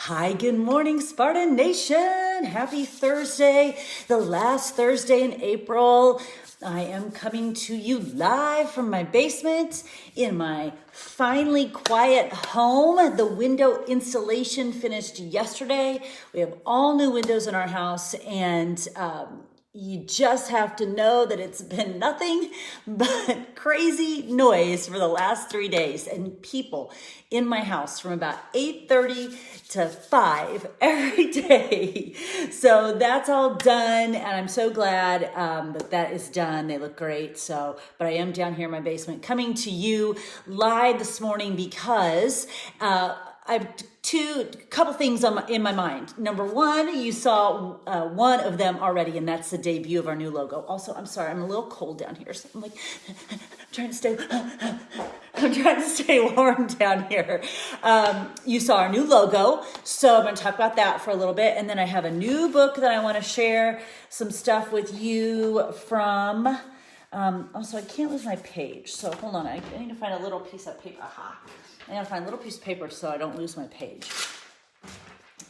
Hi, good morning, Spartan Nation. Happy Thursday, the last Thursday in April. I am coming to you live from my basement in my finally quiet home. The window installation finished yesterday. We have all new windows in our house, and you just have to know that it's been nothing but crazy noise for the last 3 days, and people in my house from about 8:30 to 5 every day. So that's all done, and I'm so glad that is done. They look great. But I am down here in my basement coming to you live this morning because I have couple things in my mind. Number one, you saw one of them already, and that's the debut of our new logo. Also, I'm sorry, I'm a little cold down here, so I'm like trying to stay warm down here. You saw our new logo, so I'm going to talk about that for a little bit, and then I have a new book that I want to share some stuff with you from. Also, I can't lose my page, so hold on. I need to find a little piece of paper. Aha. I gotta find a little piece of paper so I don't lose my page.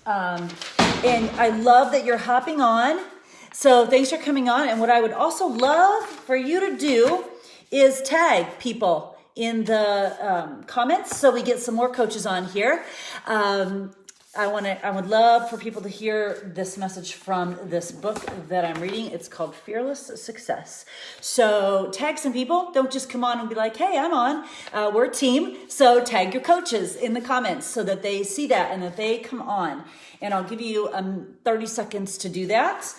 And I love that you're hopping on. So thanks for coming on. And what I would also love for you to do is tag people in the comments so we get some more coaches on here. I would love for people to hear this message from this book that I'm reading. It's called Fearless Success. So tag some people. Don't just come on and be like, hey, I'm on. We're a team. So tag your coaches in the comments so that they see that and that they come on. And I'll give you 30 seconds to do that.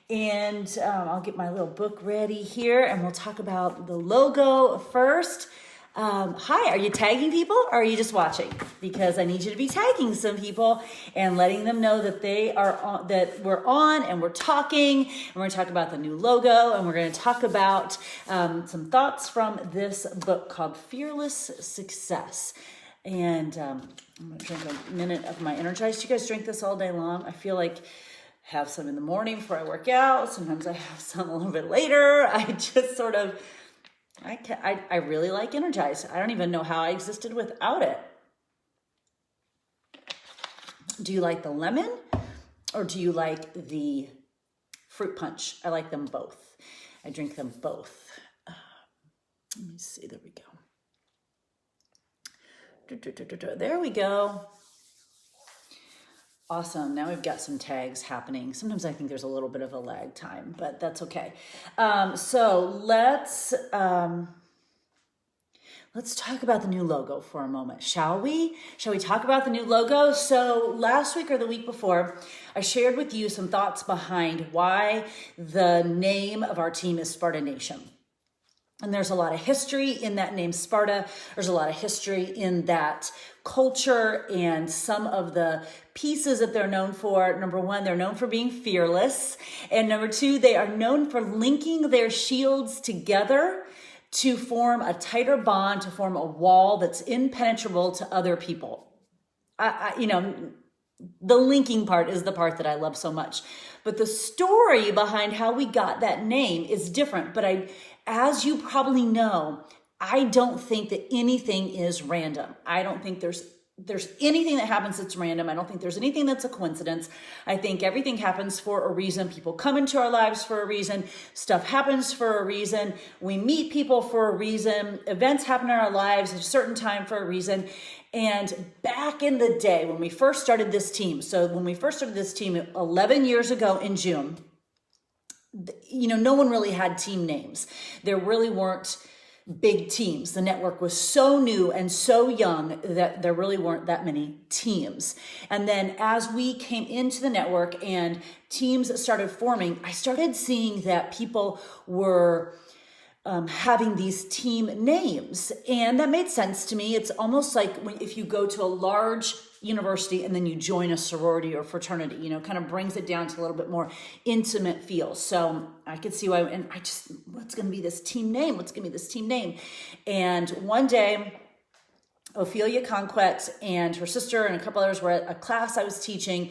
And I'll get my little book ready here and we'll talk about the logo first. Hi, are you tagging people or are you just watching? Because I need you to be tagging some people and letting them know that they are on, that we're on and we're talking, and we're going to talk about the new logo, and we're going to talk about some thoughts from this book called Fearless Success. And I'm going to drink a minute of my Energized. You guys drink this all day long? I feel like I have some in the morning before I work out. Sometimes I have some a little bit later. I just sort of I really like Energized. I don't even know how I existed without it. Do you like the lemon or do you like the fruit punch? I like them both. I drink them both. Let me see. There we go. There we go. Awesome. Now we've got some tags happening. Sometimes I think there's a little bit of a lag time, but that's okay. So let's talk about the new logo for a moment, shall we? Shall we talk about the new logo? So last week or the week before, I shared with you some thoughts behind why the name of our team is Spartan Nation. And there's a lot of history in that name, Sparta. There's a lot of history in that culture and some of the pieces that they're known for. Number one, they're known for being fearless. And number two, they are known for linking their shields together to form a tighter bond, to form a wall that's impenetrable to other people. The linking part is the part that I love so much. But the story behind how we got that name is different. But as you probably know, I don't think that anything is random. I don't think there's anything that happens that's random. I don't think there's anything that's a coincidence. I think everything happens for a reason. People come into our lives for a reason. Stuff happens for a reason. We meet people for a reason. Events happen in our lives at a certain time for a reason. And back in the day when we first started this team, 11 years ago in June, no one really had team names. There really weren't big teams. The network was so new and so young that there really weren't that many teams. And then as we came into the network and teams started forming, I started seeing that people were having these team names. And that made sense to me. It's almost like if you go to a large university and then you join a sorority or fraternity, kind of brings it down to a little bit more intimate feel. So I could see why, and what's going to be this team name? What's going to be this team name? And one day, Ophelia Conquet and her sister and a couple others were at a class I was teaching,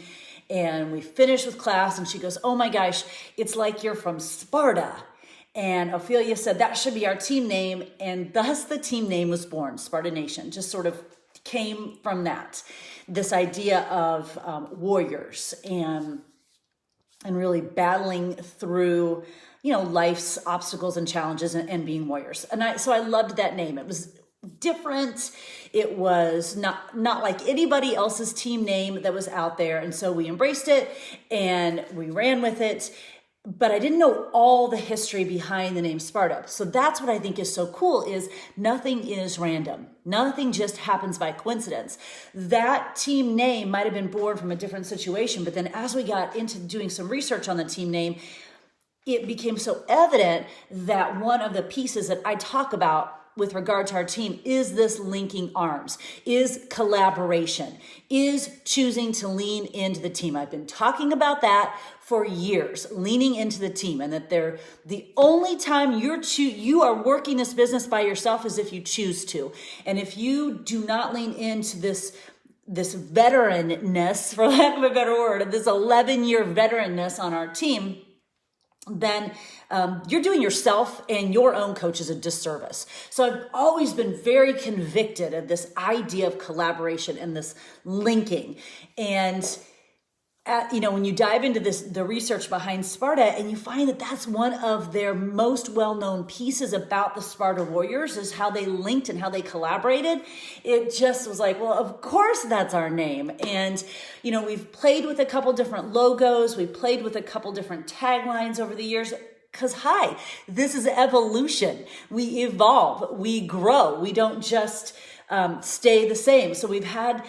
and we finished with class, and she goes, oh my gosh, it's like you're from Sparta. And Ophelia said that should be our team name, and thus the team name was born, Spartan Nation, just sort of came from that. this idea of warriors and really battling through, life's obstacles and challenges and being warriors. So I loved that name. It was different. It was not like anybody else's team name that was out there. And so we embraced it and we ran with it. But I didn't know all the history behind the name Sparta. So that's what I think is so cool, is nothing is random. Nothing just happens by coincidence. That team name might have been born from a different situation, but then as we got into doing some research on the team name, it became so evident that one of the pieces that I talk about with regard to our team is this linking arms, is collaboration, is choosing to lean into the team. I've been talking about that for years, leaning into the team, and that the only time you are working this business by yourself is if you choose to. And if you do not lean into this veteranness, for lack of a better word, this 11-year veteranness on our team, then you're doing yourself and your own coaches a disservice. So I've always been very convicted of this idea of collaboration and this linking. And when you dive into the research behind Sparta, and you find that that's one of their most well-known pieces about the Sparta Warriors, is how they linked and how they collaborated. It just was like, well, of course that's our name. And, we've played with a couple different logos. We've played with a couple different taglines over the years. Because, this is evolution. We evolve, we grow. We don't just stay the same. So we've had,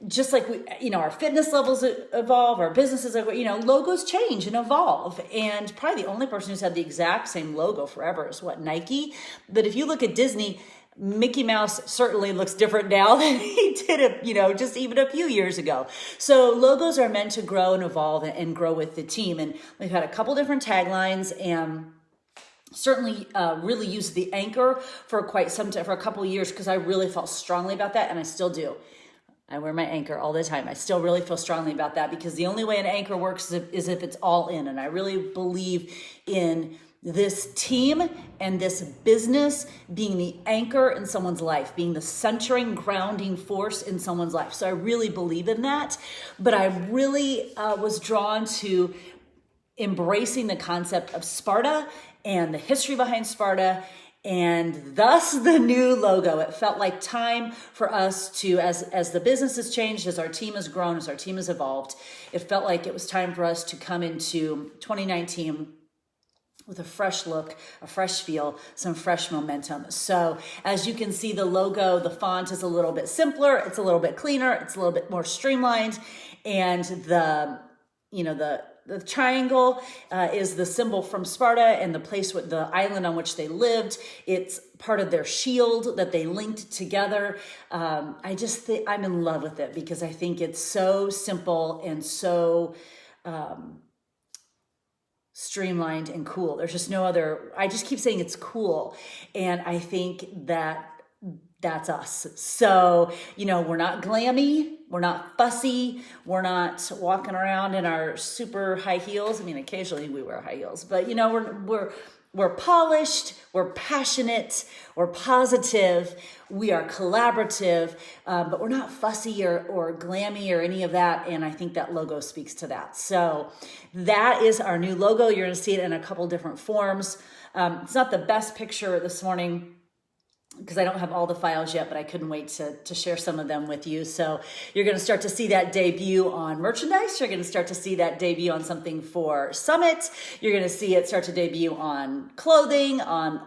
just like our fitness levels evolve, our businesses, logos change and evolve. And probably the only person who's had the exact same logo forever is Nike. But if you look at Disney, Mickey Mouse certainly looks different now than he did, just even a few years ago. So logos are meant to grow and evolve and grow with the team. And we've had a couple different taglines, and certainly really used the anchor for quite some time, for a couple of years, because I really felt strongly about that, and I still do. I wear my anchor all the time. I still really feel strongly about that, because the only way an anchor works is if it's all in. And I really believe in this team and this business being the anchor in someone's life, being the centering, grounding force in someone's life. So I really believe in that. But I really was drawn to embracing the concept of Sparta and the history behind Sparta, and thus the new logo. It felt like time for us to, as the business has changed, as our team has grown, as our team has evolved, it felt like it was time for us to come into 2019 with a fresh look, a fresh feel, some fresh momentum. So as you can see, the logo, the font is a little bit simpler, it's a little bit cleaner, it's a little bit more streamlined, and the triangle is the symbol from Sparta and the place with the island on which they lived. It's part of their shield that they linked together. I just think I'm in love with it, because I think it's so simple and so streamlined and cool. There's just no other, I just keep saying it's cool. And I think that's us. So, we're not glammy, we're not fussy, we're not walking around in our super high heels. I mean, occasionally we wear high heels, but we're polished, we're passionate, we're positive, we are collaborative, but we're not fussy or glammy or any of that. And I think that logo speaks to that. So that is our new logo. You're going to see it in a couple different forms. It's not the best picture this morning, because I don't have all the files yet, but I couldn't wait to share some of them with you. So you're going to start to see that debut on merchandise. You're going to start to see that debut on something for Summit. You're going to see it start to debut on clothing, on,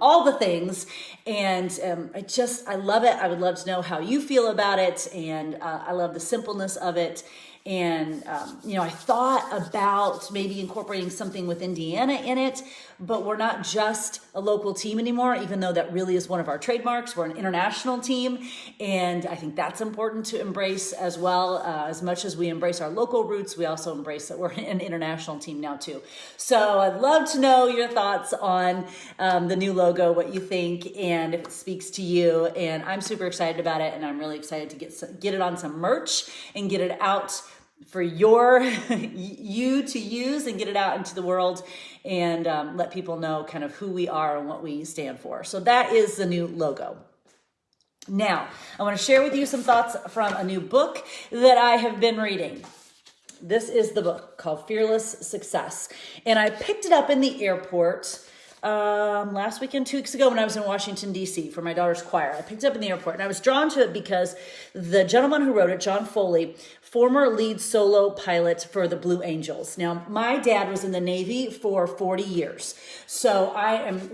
all the things. And I love it. I would love to know how you feel about it. And I love the simpleness of it. And, I thought about maybe incorporating something with Indiana in it, but we're not just a local team anymore, even though that really is one of our trademarks. We're an international team. And I think that's important to embrace as well. As much as we embrace our local roots, we also embrace that we're an international team now too. So I'd love to know your thoughts on the new logo, what you think, and if it speaks to you. And I'm super excited about it. And I'm really excited to get it on some merch and get it out for you to use, and get it out into the world, and let people know kind of who we are and what we stand for. So that is the new logo. Now, I want to share with you some thoughts from a new book that I have been reading. This is the book called Fearless Success. And I picked it up in the airport last weekend, 2 weeks ago, when I was in Washington, D.C. for my daughter's choir. I picked it up in the airport, and I was drawn to it because the gentleman who wrote it, John Foley, former lead solo pilot for the Blue Angels. Now, my dad was in the Navy for 40 years. So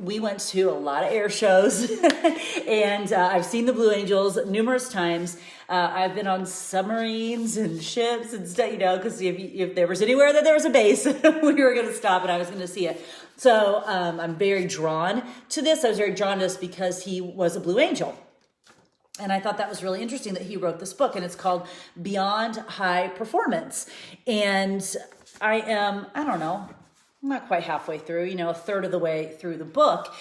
we went to a lot of air shows, and I've seen the Blue Angels numerous times. I've been on submarines and ships and stuff, because if there was anywhere that there was a base, we were going to stop and I was going to see it. So I'm very drawn to this. I was very drawn to this because he was a Blue Angel. And I thought that was really interesting that he wrote this book, and it's called Beyond High Performance. And I'm not quite halfway through, a third of the way through the book.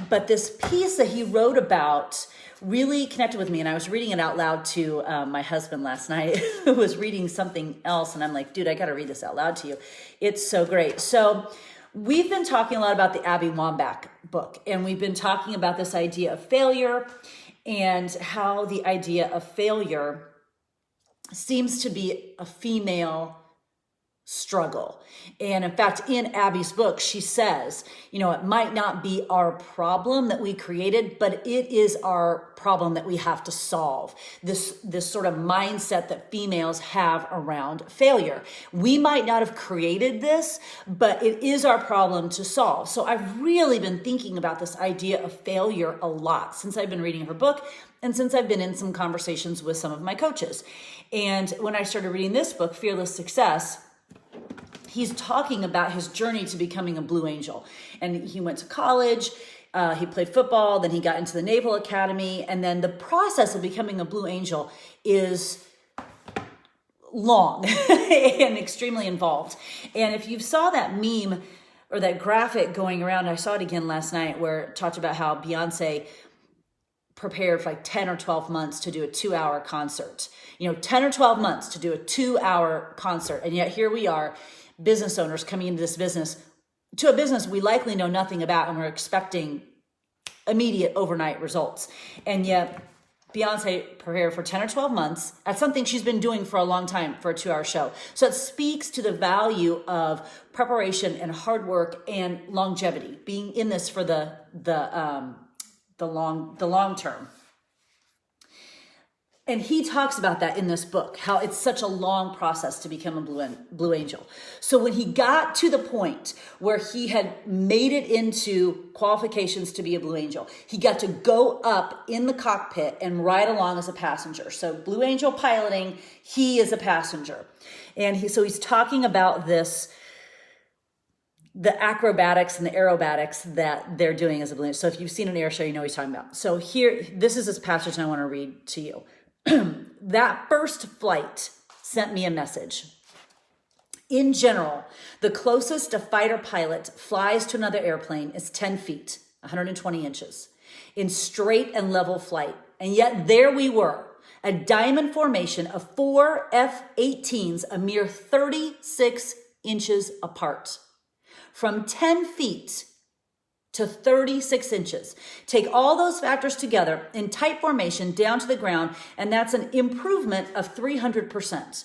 But this piece that he wrote about really connected with me, and I was reading it out loud to my husband last night, who was reading something else, and I'm like, dude, I got to read this out loud to you. It's so great. So we've been talking a lot about the Abby Wambach book, and we've been talking about this idea of failure and how the idea of failure seems to be a female struggle. And in fact, in Abby's book, she says, it might not be our problem that we created, but it is our problem that we have to solve. This sort of mindset that females have around failure. We might not have created this, but it is our problem to solve. So I've really been thinking about this idea of failure a lot since I've been reading her book and since I've been in some conversations with some of my coaches. And when I started reading this book, Fearless Success, he's talking about his journey to becoming a Blue Angel. And he went to college, he played football, then he got into the Naval Academy. And then the process of becoming a Blue Angel is long and extremely involved. And if you saw that meme or that graphic going around, I saw it again last night, where it talked about how Beyonce prepared for like 10 or 12 months to do a 2-hour concert. 10 or 12 months to do a 2-hour concert. And yet here we are, business owners coming into this business, to a business we likely know nothing about, and we're expecting immediate overnight results. And yet Beyonce prepared for 10 or 12 months. That's something she's been doing for a long time for a 2-hour show. So it speaks to the value of preparation and hard work and longevity, being in this for the long term. And he talks about that in this book, how it's such a long process to become a Blue Angel. So when he got to the point where he had made it into qualifications to be a Blue Angel, he got to go up in the cockpit and ride along as a passenger. So Blue Angel piloting, he is a passenger. And he's talking about this, the acrobatics and the aerobatics that they're doing as a Blue Angel. So if you've seen an air show, you know what he's talking about. So here, this is his passage I want to read to you. That first flight sent me a message. In general, the closest a fighter pilot flies to another airplane is 10 feet, 120 inches, in straight and level flight. And yet there we were, a diamond formation of 4 F-18s, a mere 36 inches apart. From 10 feet to 36 inches. Take all those factors together in tight formation down to the ground, and that's an improvement of 300%.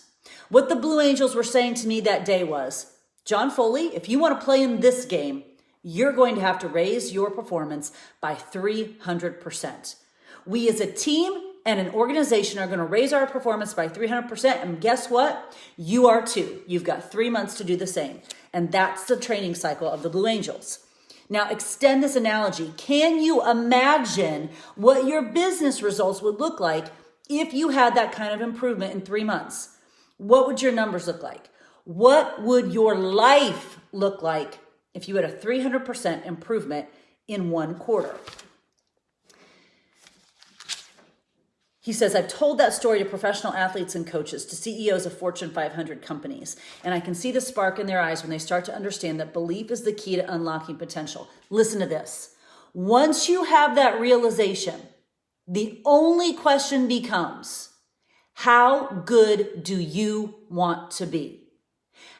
What the Blue Angels were saying to me that day was, John Foley, if you want to play in this game, you're going to have to raise your performance by 300%. We as a team and an organization are going to raise our performance by 300%, and guess what? You are too. You've got 3 months to do the same. And that's the training cycle of the Blue Angels. Now, extend this analogy. Can you imagine what your business results would look like if you had that kind of improvement in 3 months? What would your numbers look like? What would your life look like if you had a 300% improvement in 1 quarter? He says, I've told that story to professional athletes and coaches, to CEOs of Fortune 500 companies, and I can see the spark in their eyes when they start to understand that belief is the key to unlocking potential. Listen to this. Once you have that realization, the only question becomes, how good do you want to be?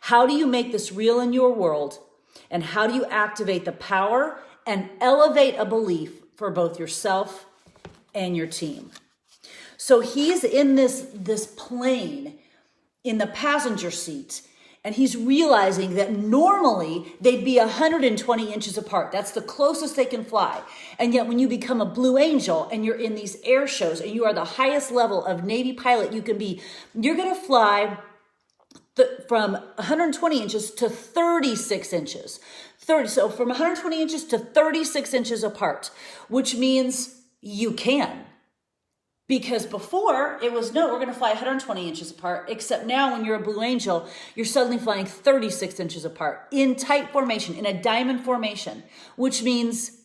How do you make this real in your world? And how do you activate the power and elevate a belief for both yourself and your team? So he's in this plane in the passenger seat, and he's realizing that normally they'd be 120 inches apart. That's the closest they can fly. And yet when you become a Blue Angel and you're in these air shows and you are the highest level of Navy pilot you can be, you're going to fly from 120 inches to 36 inches. So from 120 inches to 36 inches apart, which means you can. Because before it was, no, we're going to fly 120 inches apart, except now when you're a Blue Angel, you're suddenly flying 36 inches apart in tight formation, in a diamond formation, which means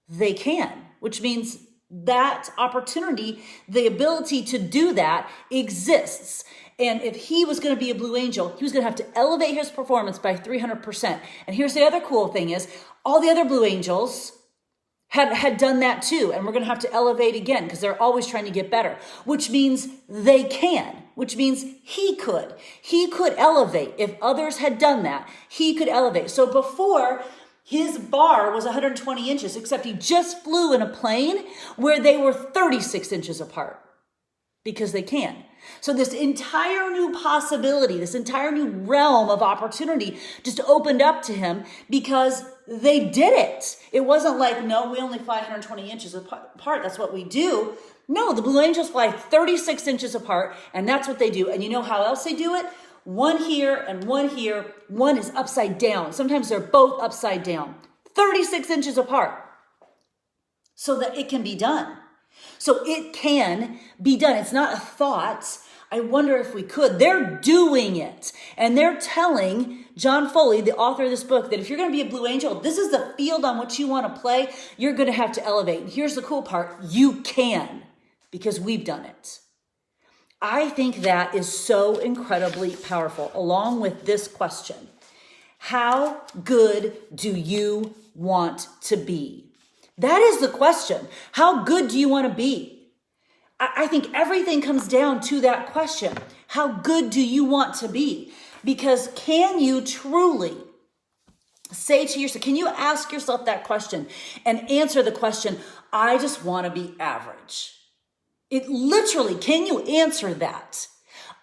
they can, which means that opportunity, the ability to do that exists. And if he was going to be a Blue Angel, he was going to have to elevate his performance by 300%. And here's the other cool thing is all the other Blue Angels had done that too. And we're going to have to elevate again because they're always trying to get better, which means they can, which means he could elevate. If others had done that, he could elevate. So before, his bar was 120 inches, except he just flew in a plane where they were 36 inches apart because they can. So this entire new possibility, this entire new realm of opportunity just opened up to him because they did it. It wasn't like, no, we only fly 120 inches apart. That's what we do. No, the Blue Angels fly 36 inches apart, and that's what they do. And you know how else they do it? One here and one here. One is upside down. Sometimes they're both upside down. 36 inches apart so that it can be done. So it can be done. It's not a thought. I wonder if we could. They're doing it. And they're telling John Foley, the author of this book, that if you're going to be a Blue Angel, this is the field on which you want to play. You're going to have to elevate. And here's the cool part. You can, because we've done it. I think that is so incredibly powerful, along with this question. How good do you want to be? That is the question. How good do you want to be? I think everything comes down to that question. How good do you want to be? Because can you truly say to yourself, can you ask yourself that question and answer the question, I just want to be average? It literally, can you answer that?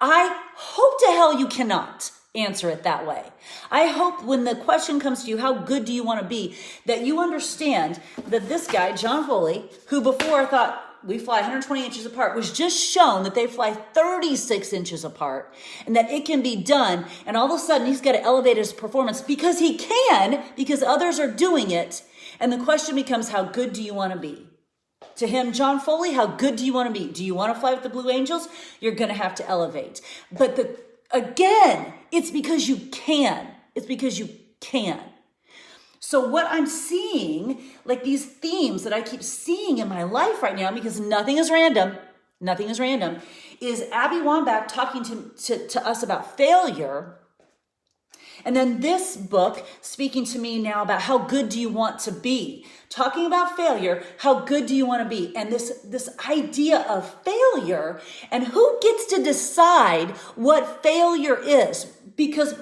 I hope to hell you cannot answer it that way. I hope when the question comes to you, how good do you want to be, that you understand that this guy, John Foley, who before thought we fly 120 inches apart, was just shown that they fly 36 inches apart and that it can be done. And all of a sudden he's got to elevate his performance because he can, because others are doing it. And the question becomes, how good do you want to be? To him, John Foley, how good do you want to be? Do you want to fly with the Blue Angels? You're going to have to elevate. But again, it's because you can. It's because you can. So what I'm seeing, like these themes that I keep seeing in my life right now, because nothing is random, is Abby Wambach talking to us about failure. And then this book speaking to me now about how good do you want to be? Talking about failure, how good do you want to be? And this idea of failure and who gets to decide what failure is. Because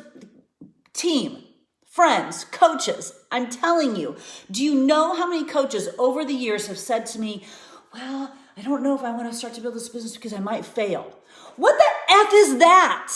team, friends, coaches, I'm telling you, do you know how many coaches over the years have said to me, well, I don't know if I want to start to build this business because I might fail. What the F is that?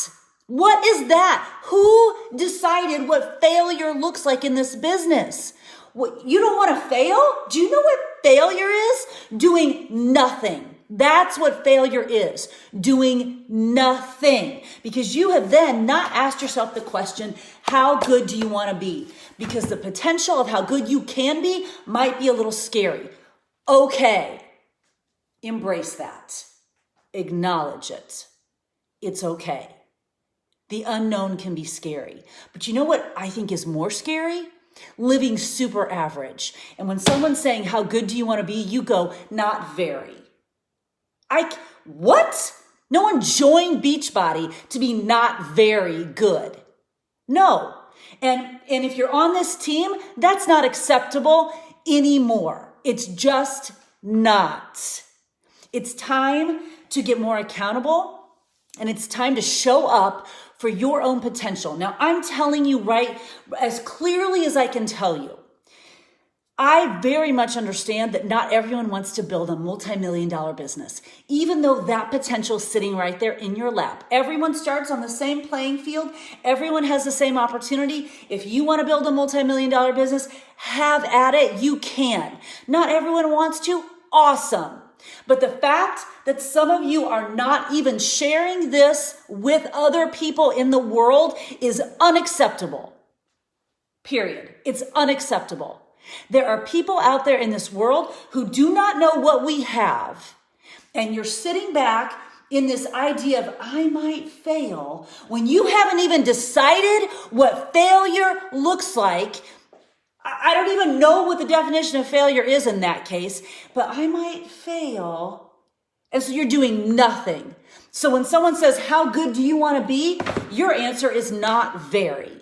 What is that? Who decided what failure looks like in this business? What, you don't want to fail? Do you know what failure is? Doing nothing. That's what failure is. Doing nothing. Because you have then not asked yourself the question, how good do you want to be? Because the potential of how good you can be might be a little scary. Okay. Embrace that. Acknowledge it. It's okay. The unknown can be scary. But you know what I think is more scary? Living super average. And when someone's saying, how good do you want to be? You go, not very. What? No one joined Beachbody to be not very good. No. And if you're on this team, that's not acceptable anymore. It's just not. It's time to get more accountable, and it's time to show up for your own potential. Now, I'm telling you right as clearly as I can tell you, I very much understand that not everyone wants to build a multi-million-dollar business, even though that potential is sitting right there in your lap. Everyone starts on the same playing field. Everyone has the same opportunity. If you want to build a multi-million-dollar business, have at it. You can. Not everyone wants to. Awesome. But the fact that some of you are not even sharing this with other people in the world is unacceptable. Period. It's unacceptable. There are people out there in this world who do not know what we have. And you're sitting back in this idea of, I might fail, when you haven't even decided what failure looks like. I don't even know what the definition of failure is in that case, but I might fail. And so you're doing nothing. So when someone says, how good do you want to be? Your answer is not very.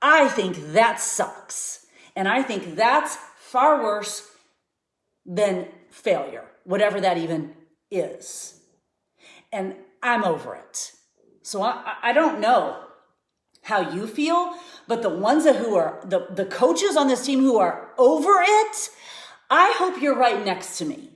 I think that sucks. And I think that's far worse than failure, whatever that even is. And I'm over it. So I don't know how you feel, but the ones who are, the coaches on this team who are over it, I hope you're right next to me,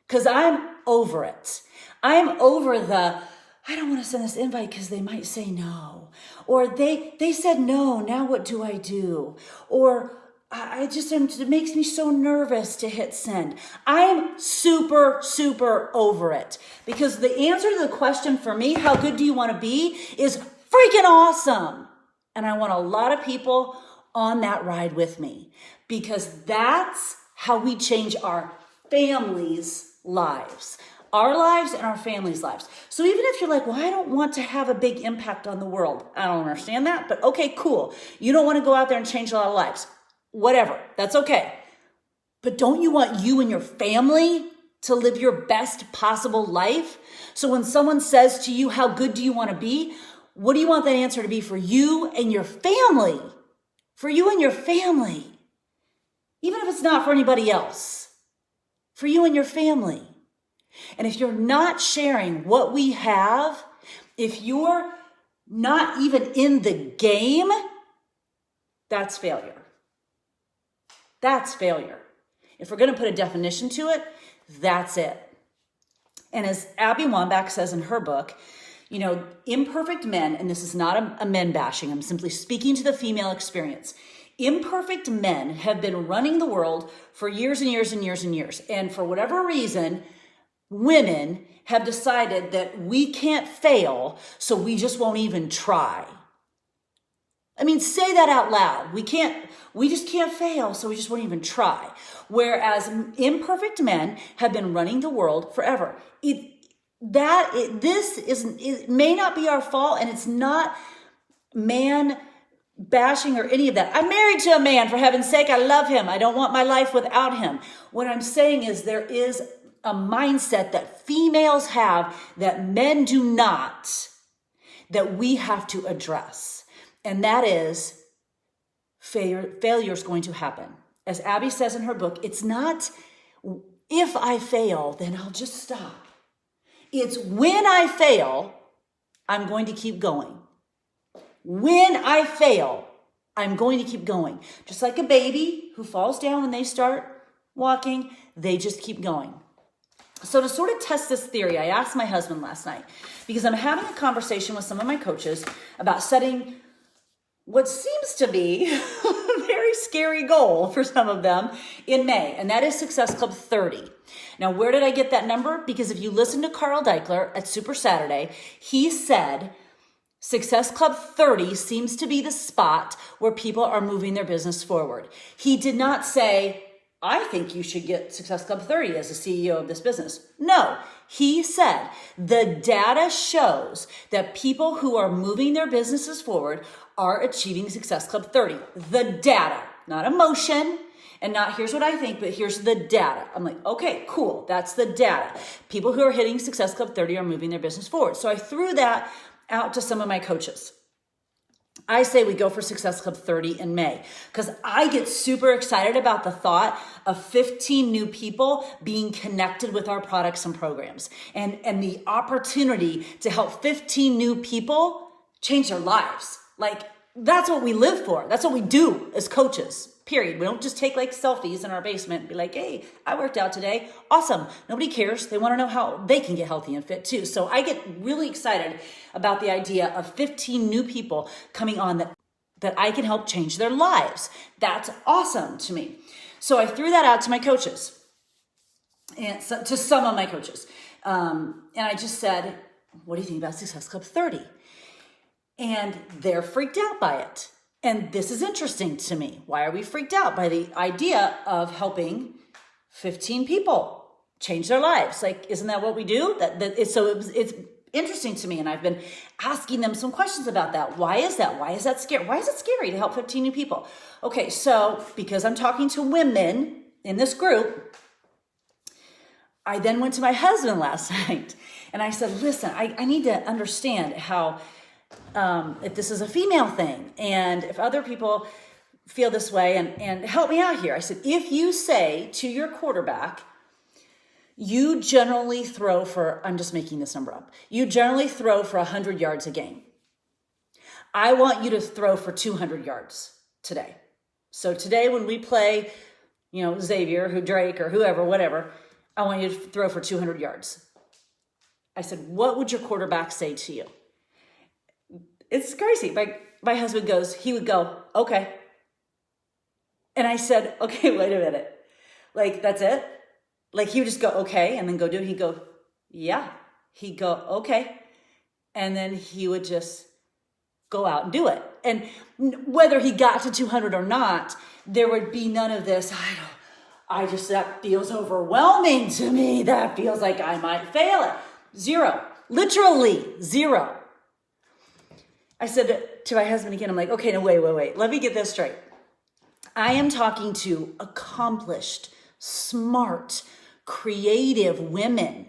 because I'm over it. I'm over I don't want to send this invite because they might say no. Or they said no, now what do I do? Or it makes me so nervous to hit send. I'm super, super over it. Because the answer to the question for me, how good do you want to be, is freaking awesome. And I want a lot of people on that ride with me. Because that's how we change our families' lives. Our lives and our families' lives. So even if you're like, well, I don't want to have a big impact on the world. I don't understand that, but okay, cool. You don't want to go out there and change a lot of lives. Whatever, that's okay. But don't you want you and your family to live your best possible life? So when someone says to you, how good do you want to be? What do you want that answer to be for you and your family? For you and your family. Even if it's not for anybody else. For you and your family. And if you're not sharing what we have, if you're not even in the game, that's failure. That's failure. If we're going to put a definition to it, that's it. And as Abby Wambach says in her book, imperfect men, and this is not a men bashing, I'm simply speaking to the female experience. Imperfect men have been running the world for years and years and years and years. And for whatever reason, women have decided that we can't fail, so we just won't even try. I mean, say that out loud. We just can't fail, so we just won't even try. Whereas imperfect men have been running the world forever. It may not be our fault, and it's not man bashing or any of that. I'm married to a man, for heaven's sake. I love him. I don't want my life without him. What I'm saying is there is a mindset that females have that men do not, that we have to address. And that is failure is going to happen. As Abby says in her book, it's not if I fail, then I'll just stop. It's when I fail, I'm going to keep going. When I fail, I'm going to keep going. Just like a baby who falls down when they start walking, they just keep going. So to sort of test this theory, I asked my husband last night, because I'm having a conversation with some of my coaches about setting what seems to be a very scary goal for some of them in May, and that is Success Club 30. Now, where did I get that number? Because if you listen to Carl Deichler at Super Saturday, he said Success Club 30 seems to be the spot where people are moving their business forward. He did not say, I think you should get Success Club 30 as the CEO of this business. No, he said the data shows that people who are moving their businesses forward are achieving Success Club 30. The data, not emotion, and not here's what I think, but here's the data. I'm like, okay, cool. That's the data. People who are hitting Success Club 30 are moving their business forward. So I threw that out to some of my coaches. I say we go for Success Club 30 in May because I get super excited about the thought of 15 new people being connected with our products and programs and the opportunity to help 15 new people change their lives. Like, that's what we live for. That's what we do as coaches. period. We don't just take like selfies in our basement and be like, hey, I worked out today. Awesome. Nobody cares. They want to know how they can get healthy and fit too. So I get really excited about the idea of 15 new people coming on that I can help change their lives. That's awesome to me. So I threw that out to my coaches and so, to some of my coaches. And I just said, what do you think about Success Club 30? And they're freaked out by it. And this is interesting to me. Why are we freaked out by the idea of helping 15 people change their lives? Like, isn't that what we do? It's interesting to me. And I've been asking them some questions about that. Why is that? Why is that scary? Why is it scary to help 15 new people? Okay, so because I'm talking to women in this group, I then went to my husband last night and I said, listen, I need to understand how, if this is a female thing and if other people feel this way and help me out here. I said, if you say to your quarterback, you generally throw for, I'm just making this number up, you generally throw for 100 yards a game. I want you to throw for 200 yards today. So today when we play, Xavier, Drake or whoever, whatever, I want you to throw for 200 yards. I said, what would your quarterback say to you? It's crazy. My husband he would go, okay. And I said, okay, wait a minute. Like, that's it? Like, he would just go, okay, and then go do it. He'd go, yeah. He'd go, okay. And then he would just go out and do it. And whether he got to 200 or not, there would be none of this, that feels overwhelming to me. That feels like I might fail it. Zero. Literally zero. I said to my husband again, I'm like, okay, no, wait. Let me get this straight. I am talking to accomplished, smart, creative women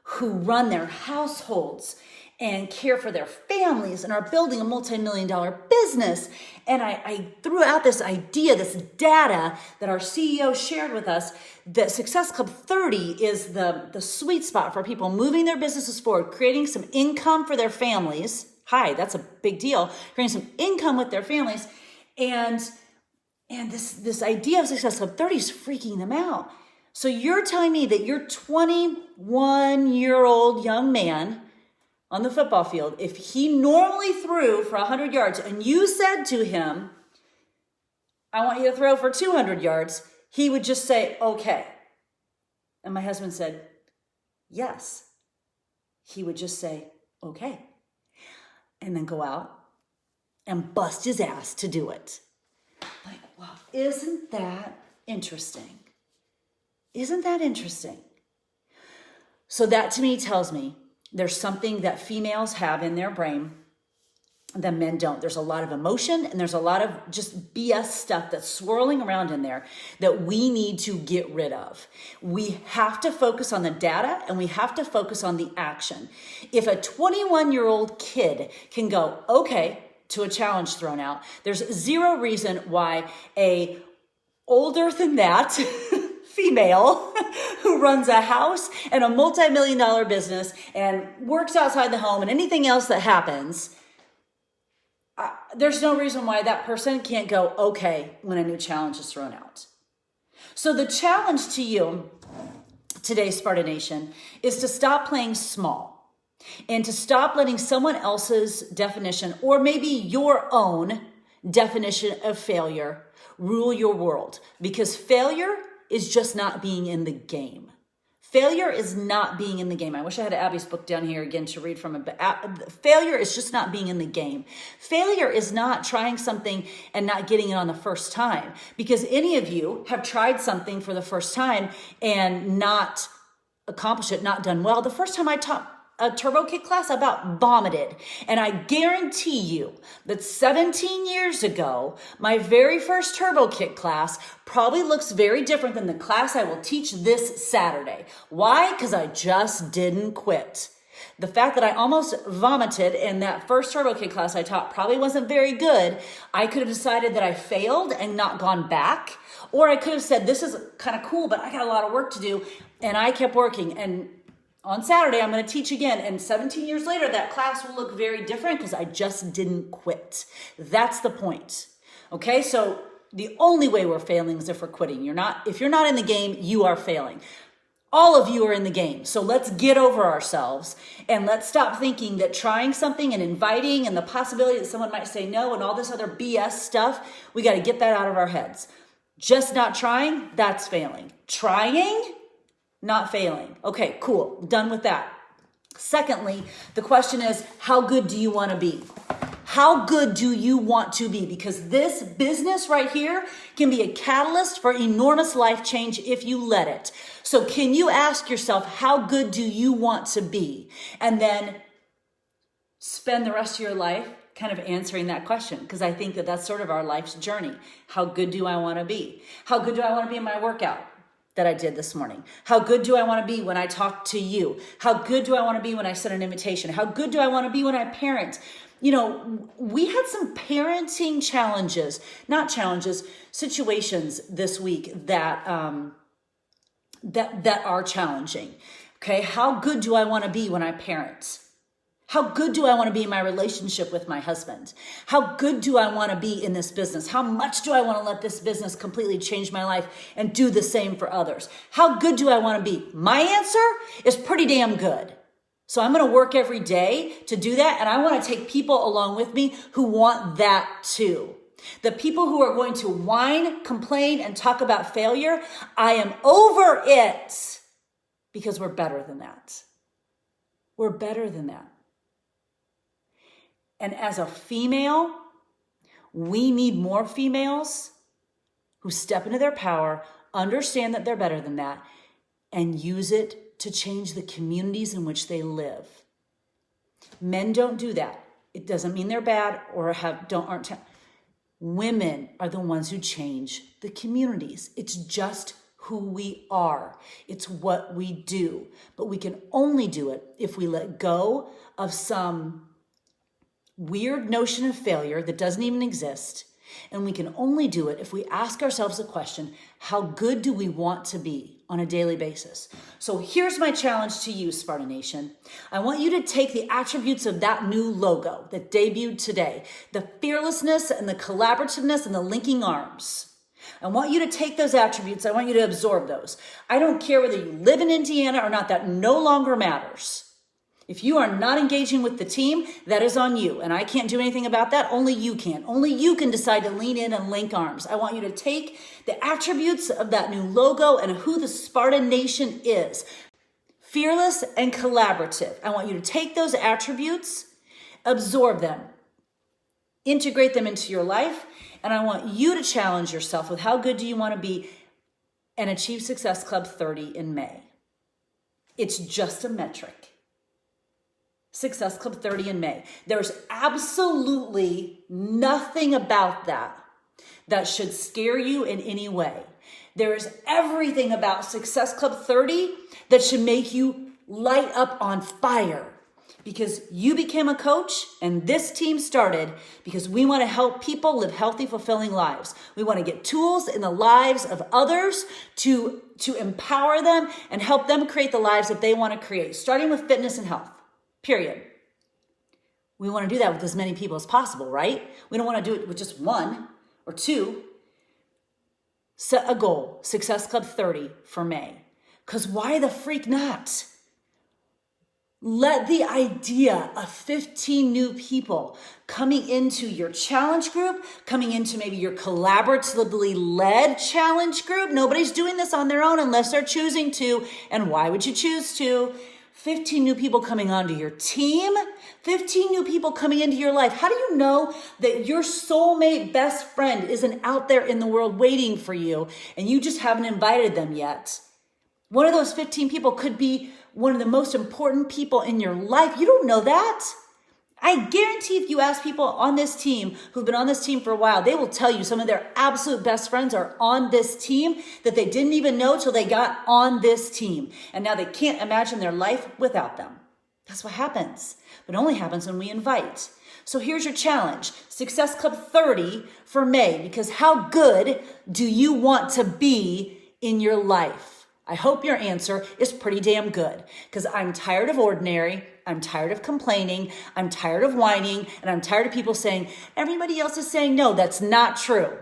who run their households and care for their families and are building a multi-million-dollar business. And I threw out this idea, this data that our CEO shared with us, that Success Club 30 is the sweet spot for people moving their businesses forward, creating some income for their families. Hi, that's a big deal. Creating some income with their families. And this idea of Success Club 30 is freaking them out. So you're telling me that your 21-year-old young man on the football field, if he normally threw for 100 yards and you said to him, I want you to throw for 200 yards, he would just say, okay. And my husband said, yes. He would just say, okay. And then go out and bust his ass to do it. Like, wow, isn't that interesting? Isn't that interesting? So that to me tells me there's something that females have in their brain that men don't. There's a lot of emotion and there's a lot of just BS stuff that's swirling around in there that we need to get rid of. We have to focus on the data and we have to focus on the action. If a 21-year-old kid can go, okay, to a challenge thrown out, there's zero reason why a older than that female who runs a house and a multi-million-dollar business and works outside the home and anything else that happens, there's no reason why that person can't go, okay, when a new challenge is thrown out. So the challenge to you today, Sparta Nation, is to stop playing small and to stop letting someone else's definition or maybe your own definition of failure rule your world, because failure is just not being in the game. Failure is not being in the game. I wish I had Abby's book down here again to read from it, but failure is just not being in the game. Failure is not trying something and not getting it on the first time, because any of you have tried something for the first time and not accomplished it, not done well. The first time I taught a turbo kick class, I about vomited. And I guarantee you that 17 years ago, my very first turbo kick class probably looks very different than the class I will teach this Saturday. Why? Because I just didn't quit. The fact that I almost vomited in that first turbo kick class I taught probably wasn't very good. I could have decided that I failed and not gone back. Or I could have said, this is kind of cool, but I got a lot of work to do. And I kept working. And on Saturday, I'm going to teach again. And 17 years later, that class will look very different because I just didn't quit. That's the point. Okay, so The only way we're failing is if we're quitting. If you're not in the game, you are failing. All of you are in the game. So let's get over ourselves and let's stop thinking that trying something and inviting and the possibility that someone might say no and all this other BS stuff, we got to get that out of our heads. Just not trying, that's failing. Trying, not failing. Okay, cool. Done with that. Secondly, the question is, how good do you want to be? How good do you want to be? Because this business right here can be a catalyst for enormous life change if you let it. So can you ask yourself, how good do you want to be? And then spend the rest of your life kind of answering that question, because I think that that's sort of our life's journey. How good do I want to be? How good do I want to be in my workout that I did this morning? How good do I want to be when I talk to you? How good do I want to be when I send an invitation? How good do I want to be when I parent? We had some parenting situations this week that are challenging. Okay, how good do I want to be when I parent? How good do I want to be in my relationship with my husband? How good do I want to be in this business? How much do I want to let this business completely change my life and do the same for others? How good do I want to be? My answer is pretty damn good. So I'm going to work every day to do that. And I want to take people along with me who want that too. The people who are going to whine, complain, and talk about failure, I am over it, because we're better than that. We're better than that. And as a female, we need more females who step into their power, understand that they're better than that, and use it to change the communities in which they live. Men don't do that. It doesn't mean they're bad or aren't. Women are the ones who change the communities. It's just who we are. It's what we do. But we can only do it if we let go of some weird notion of failure that doesn't even exist. And we can only do it if we ask ourselves the question, how good do we want to be on a daily basis? So here's my challenge to you, Sparta Nation. I want you to take the attributes of that new logo that debuted today, the fearlessness and the collaborativeness and the linking arms. I want you to take those attributes. I want you to absorb those. I don't care whether you live in Indiana or not. That no longer matters. If you are not engaging with the team, that is on you. And I can't do anything about that. Only you can. Only you can decide to lean in and link arms. I want you to take the attributes of that new logo and who the Sparta Nation is. Fearless and collaborative. I want you to take those attributes, absorb them, integrate them into your life. And I want you to challenge yourself with how good do you want to be and achieve Success Club 30 in May. It's just a metric. Success Club 30 in May. There's absolutely nothing about that should scare you in any way. There is everything about Success Club 30 that should make you light up on fire, because you became a coach and this team started because we want to help people live healthy, fulfilling lives. We want to get tools in the lives of others to empower them and help them create the lives that they want to create, starting with fitness and health. Period. We want to do that with as many people as possible, right? We don't want to do it with just one or two. Set a goal, Success Club 30 for May. Because why the freak not? Let the idea of 15 new people coming into your challenge group, coming into maybe your collaboratively led challenge group. Nobody's doing this on their own unless they're choosing to. And why would you choose to? 15 new people coming onto your team, 15 new people coming into your life. How do you know that your soulmate best friend isn't out there in the world waiting for you and you just haven't invited them yet? One of those 15 people could be one of the most important people in your life. You don't know that. I guarantee if you ask people on this team who've been on this team for a while, they will tell you some of their absolute best friends are on this team that they didn't even know till they got on this team. And now they can't imagine their life without them. That's what happens. But it only happens when we invite. So here's your challenge. Success Club 30 for May, because how good do you want to be in your life? I hope your answer is pretty damn good, because I'm tired of ordinary. I'm tired of complaining. I'm tired of whining. And I'm tired of people saying, everybody else is saying no. That's not true.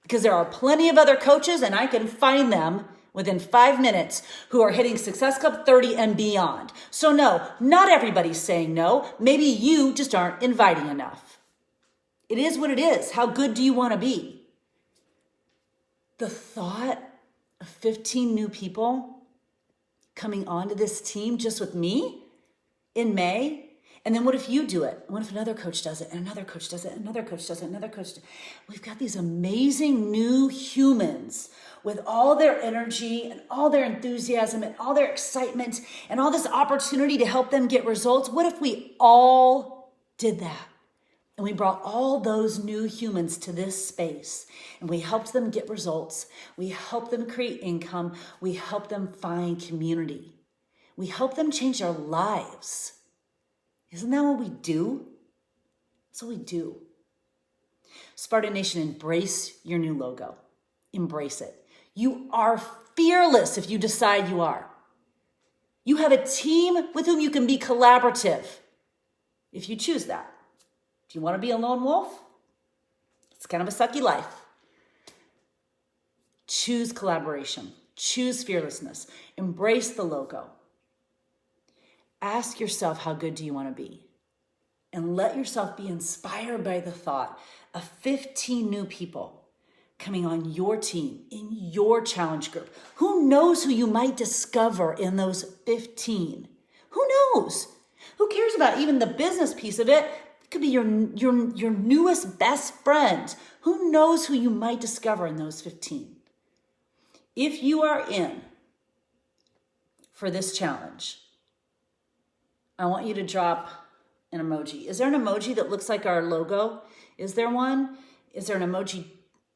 Because there are plenty of other coaches, and I can find them within 5 minutes, who are hitting Success Club 30 and beyond. So no, not everybody's saying no. Maybe you just aren't inviting enough. It is what it is. How good do you want to be? The thought of 15 new people coming onto this team just with me in May. And then what if you do it? What if another coach does it, and another coach does it, and another coach does it, and another coach does it? We've got these amazing new humans with all their energy and all their enthusiasm and all their excitement and all this opportunity to help them get results. What if we all did that? And we brought all those new humans to this space, and we helped them get results. We helped them create income. We helped them find community. We helped them change their lives. Isn't that what we do? That's what we do. Spartan Nation, embrace your new logo. Embrace it. You are fearless if you decide you are. You have a team with whom you can be collaborative if you choose that. If you want to be a lone wolf, it's kind of a sucky life. Choose collaboration. Choose fearlessness. Embrace the logo. Ask yourself, how good do you want to be? And let yourself be inspired by the thought of 15 new people coming on your team, in your challenge group. Who knows who you might discover in those 15? Who knows? Who cares about even the business piece of it? It could be your newest best friend. Who knows who you might discover in those 15? If you are in for this challenge, I want you to drop an emoji. Is there an emoji that looks like our logo? Is there one? Is there an emoji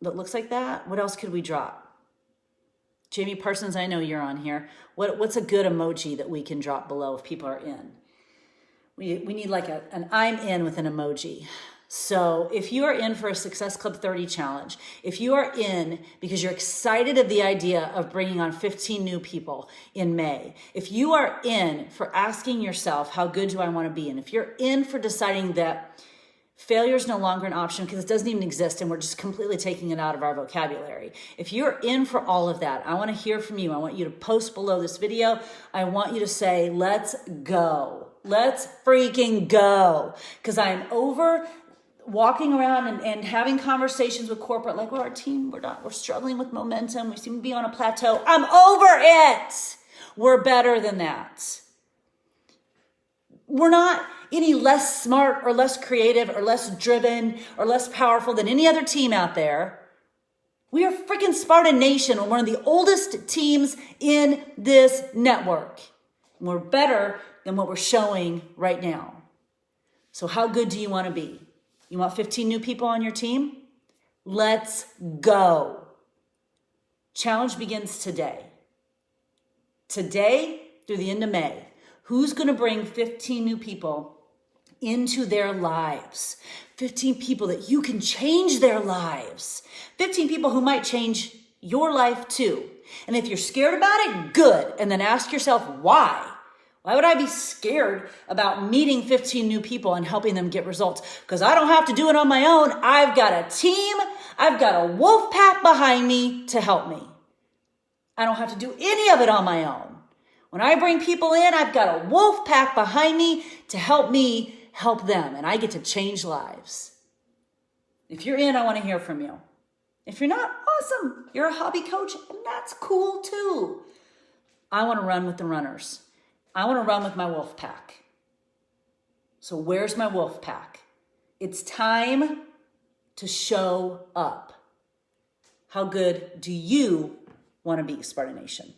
that looks like that? What else could we drop? Jamie Parsons, I know you're on here. What's a good emoji that we can drop below if people are in? We need like an I'm in with an emoji. So if you are in for a Success Club 30 challenge, if you are in because you're excited of the idea of bringing on 15 new people in May, if you are in for asking yourself, how good do I want to be? And if you're in for deciding that failure is no longer an option because it doesn't even exist and we're just completely taking it out of our vocabulary. If you're in for all of that, I want to hear from you. I want you to post below this video. I want you to say, let's go. Let's freaking go. Because I am over walking around and having conversations with corporate, like, well, our team, we're struggling with momentum. We seem to be on a plateau. I'm over it. We're better than that. We're not any less smart or less creative or less driven or less powerful than any other team out there. We are freaking Spartan Nation. We're one of the oldest teams in this network. And we're better than what we're showing right now. So how good do you want to be? You want 15 new people on your team? Let's go. Challenge begins today. Today through the end of May. Who's going to bring 15 new people into their lives? 15 people that you can change their lives. 15 people who might change your life too. And if you're scared about it, good. And then ask yourself, why? Why would I be scared about meeting 15 new people and helping them get results? Because I don't have to do it on my own. I've got a team. I've got a wolf pack behind me to help me. I don't have to do any of it on my own. When I bring people in, I've got a wolf pack behind me to help them. And I get to change lives. If you're in, I want to hear from you. If you're not, awesome. You're a hobby coach, and that's cool too. I want to run with the runners. I want to run with my wolf pack. So where's my wolf pack? It's time to show up. How good do you want to be, Spartan Nation?